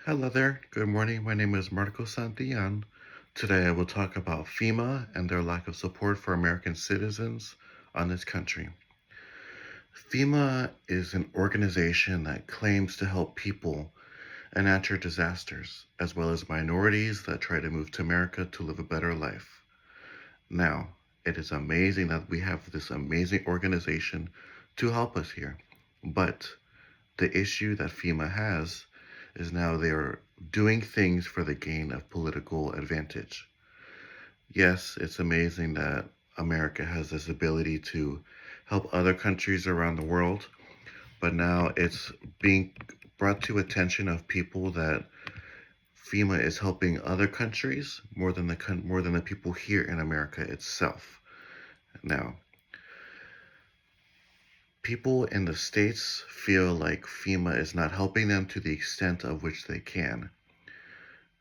Hello there. Good morning. My name is Marco Santillan. Today I will talk about FEMA and their lack of support for American citizens on this country. FEMA is an organization that claims to help people in natural disasters, as well as minorities that try to move to America to live a better life. Now, it is amazing that we have this amazing organization to help us here. But the issue that FEMA has is now they're doing things for the gain of political advantage. Yes, it's amazing that America has this ability to help other countries around the world, but now it's being brought to attention of people that FEMA is helping other countries more than the people here in America itself. Now, people in the States feel like FEMA is not helping them to the extent of which they can.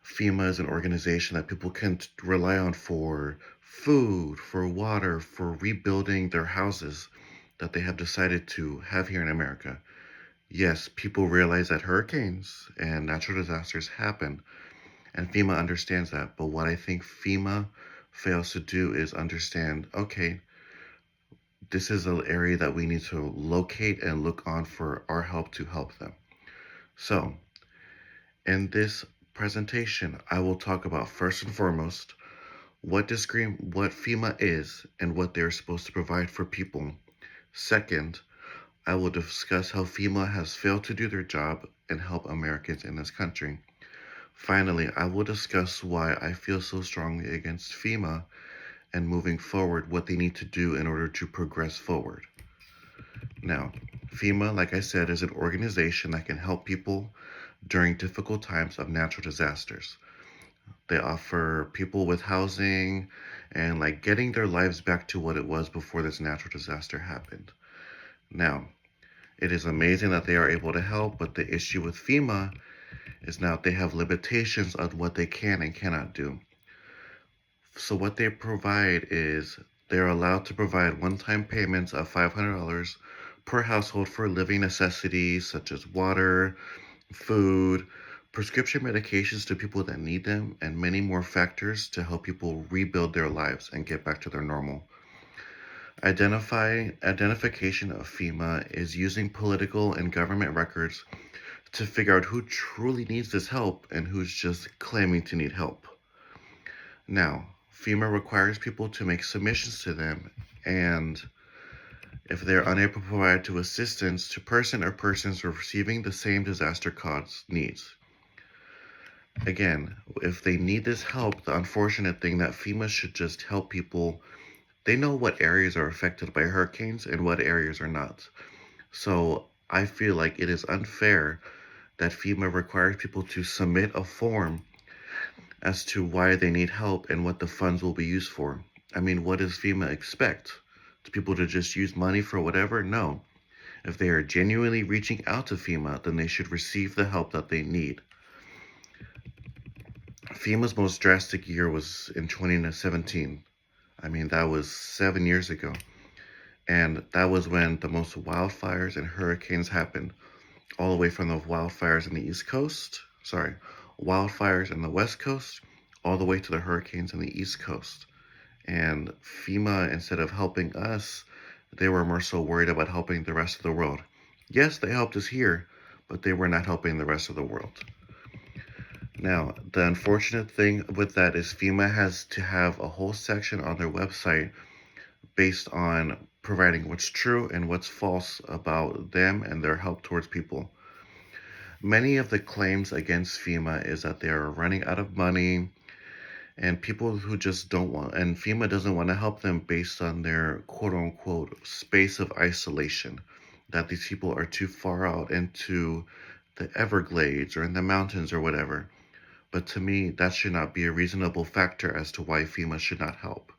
FEMA is an organization that people can rely on for food, for water, for rebuilding their houses that they have decided to have here in America. Yes, people realize that hurricanes and natural disasters happen, and FEMA understands that. But what I think FEMA fails to do is understand, okay, this is an area that we need to locate and look on for our help to help them. So, in this presentation, I will talk about first and foremost what FEMA is and what they're supposed to provide for people. Second, I will discuss how FEMA has failed to do their job and help Americans in this country. Finally, I will discuss why I feel so strongly against FEMA and moving forward what they need to do in order to progress forward. Now, FEMA, like I said, is an organization that can help people during difficult times of natural disasters. They offer people with housing and like getting their lives back to what it was before this natural disaster happened. Now, it is amazing that they are able to help, but the issue with FEMA is now they have limitations on what they can and cannot do. So, what they provide is they're allowed to provide one time payments of $500 per household for living necessities such as water, food, prescription medications to people that need them, and many more factors to help people rebuild their lives and get back to their normal. Identification of FEMA is using political and government records to figure out who truly needs this help and who's just claiming to need help. Now, FEMA requires people to make submissions to them, and if they're unable to provide to assistance to person or persons receiving the same disaster cause needs. Again, if they need this help, the unfortunate thing that FEMA should just help people. They know what areas are affected by hurricanes and what areas are not. So I feel like it is unfair that FEMA requires people to submit a form as to why they need help and what the funds will be used for. I mean, what does FEMA expect? To people to just use money for whatever? No. If they are genuinely reaching out to FEMA, then they should receive the help that they need. FEMA's most drastic year was in 2017. I mean, that was 7 years ago. And that was when the most wildfires and hurricanes happened, all the way from the wildfires in the wildfires in the West Coast, all the way to the hurricanes in the East Coast. And FEMA, instead of helping us, they were more so worried about helping the rest of the world. Yes, they helped us here, but they were not helping the rest of the world. Now, the unfortunate thing with that is FEMA has to have a whole section on their website based on providing what's true and what's false about them and their help towards people. Many of the claims against FEMA is that they are running out of money and people who just don't want, and FEMA doesn't want to help them based on their quote unquote space of isolation, that these people are too far out into the Everglades or in the mountains or whatever. But to me, that should not be a reasonable factor as to why FEMA should not help.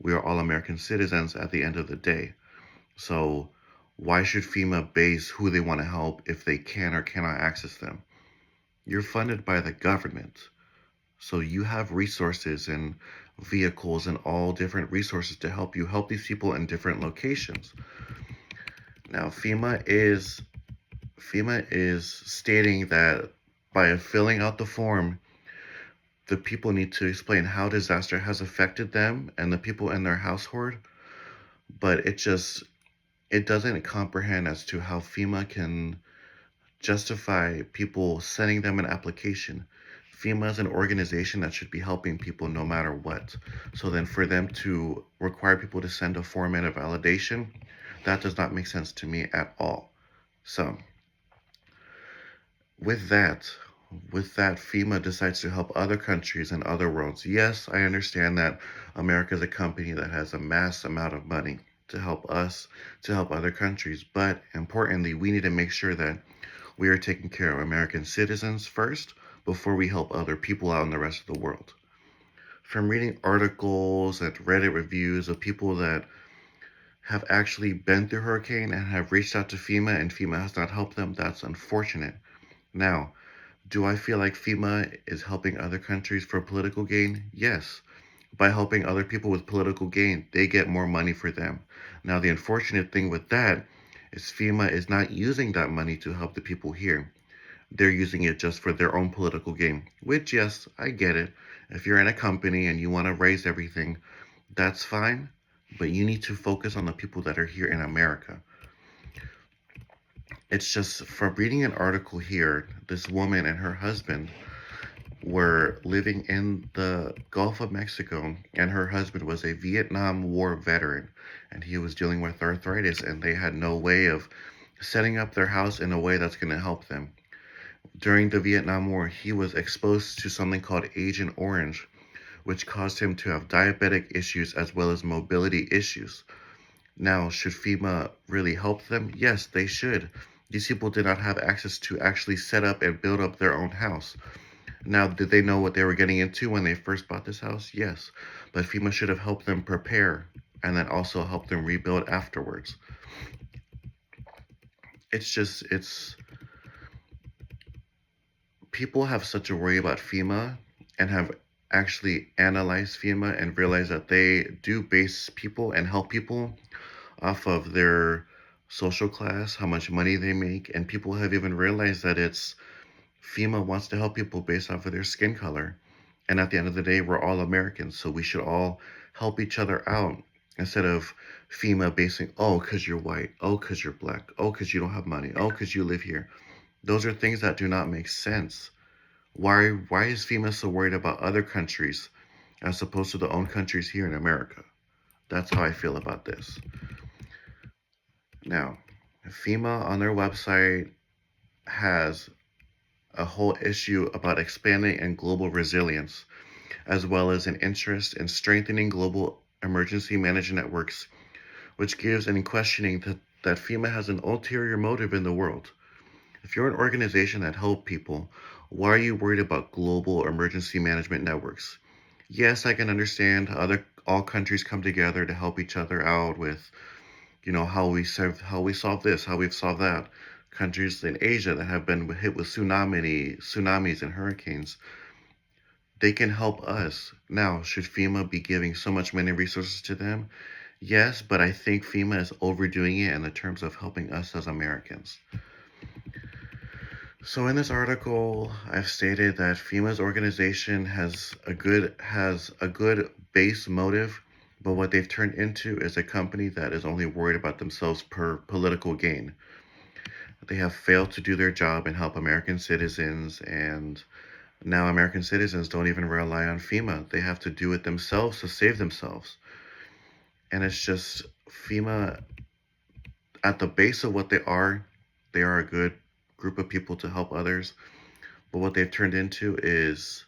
We are all American citizens at the end of the day. So why should FEMA base who they want to help if they can or cannot access them? You're funded by the government. So you have resources and vehicles and all different resources to help you help these people in different locations. Now FEMA is stating that by filling out the form, the people need to explain how disaster has affected them and the people in their household, but it doesn't comprehend as to how FEMA can justify people sending them an application. FEMA is an organization that should be helping people no matter what. So then for them to require people to send a form in a validation, that does not make sense to me at all. So with that, FEMA decides to help other countries and other worlds. Yes, I understand that America is a company that has a mass amount of money to help us, to help other countries. But importantly, we need to make sure that we are taking care of American citizens first before we help other people out in the rest of the world. From reading articles and Reddit reviews of people that have actually been through hurricane and have reached out to FEMA and FEMA has not helped them, that's unfortunate. Now, do I feel like FEMA is helping other countries for political gain? Yes. By helping other people with political gain, they get more money for them. Now, the unfortunate thing with that is FEMA is not using that money to help the people here. They're using it just for their own political gain, which, yes, I get it. If you're in a company and you want to raise everything, that's fine, but you need to focus on the people that are here in America. It's just from reading an article here, this woman and her husband were living in the Gulf of Mexico, and her husband was a Vietnam War veteran, and he was dealing with arthritis, and they had no way of setting up their house in a way that's going to help them. During the Vietnam War, he was exposed to something called Agent Orange, which caused him to have diabetic issues as well as mobility issues. Now, should FEMA really help them? Yes, they should. These people did not have access to actually set up and build up their own house. Now, did they know what they were getting into when they first bought this house? Yes. But FEMA should have helped them prepare and then also help them rebuild afterwards. It's people have such a worry about FEMA and have actually analyzed FEMA and realized that they do base people and help people off of their social class, how much money they make, and people have even realized that it's FEMA wants to help people based off of their skin color. And at the end of the day, we're all Americans, so we should all help each other out instead of FEMA basing, oh, because you're white, oh, because you're black, oh, because you don't have money, oh, because you live here. Those are things that do not make sense. Why is FEMA so worried about other countries as opposed to the own countries here in America? That's how I feel about this. Now, FEMA on their website has a whole issue about expanding and global resilience, as well as an interest in strengthening global emergency management networks, which gives an questioning that FEMA has an ulterior motive in the world. If you're an organization that helps people, why are you worried about global emergency management networks? Yes, I can understand all countries come together to help each other out with, how we solve this, how we've solved that. Countries in Asia that have been hit with tsunamis and hurricanes, they can help us. Now, should FEMA be giving so much money and resources to them? Yes, but I think FEMA is overdoing it in the terms of helping us as Americans. So in this article, I've stated that FEMA's organization has a good base motive, but what they've turned into is a company that is only worried about themselves per political gain. They have failed to do their job and help American citizens, and now American citizens don't even rely on FEMA. They have to do it themselves to save themselves. And it's just FEMA, at the base of what they are a good group of people to help others. But what they've turned into is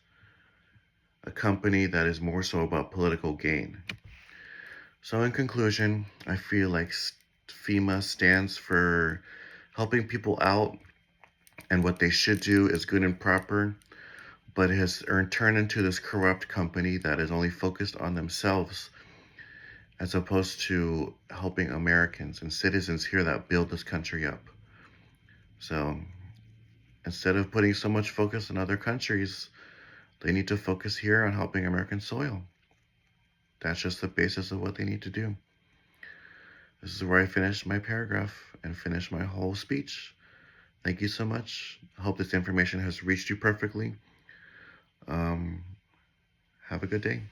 a company that is more so about political gain. So, in conclusion, I feel like FEMA stands for helping people out, and what they should do is good and proper, but it has turned into this corrupt company that is only focused on themselves as opposed to helping Americans and citizens here that build this country up. So, instead of putting so much focus on other countries, they need to focus here on helping American soil. That's just the basis of what they need to do. This is where I finished my paragraph and finished my whole speech. Thank you so much. I hope this information has reached you perfectly. Um, have a good day.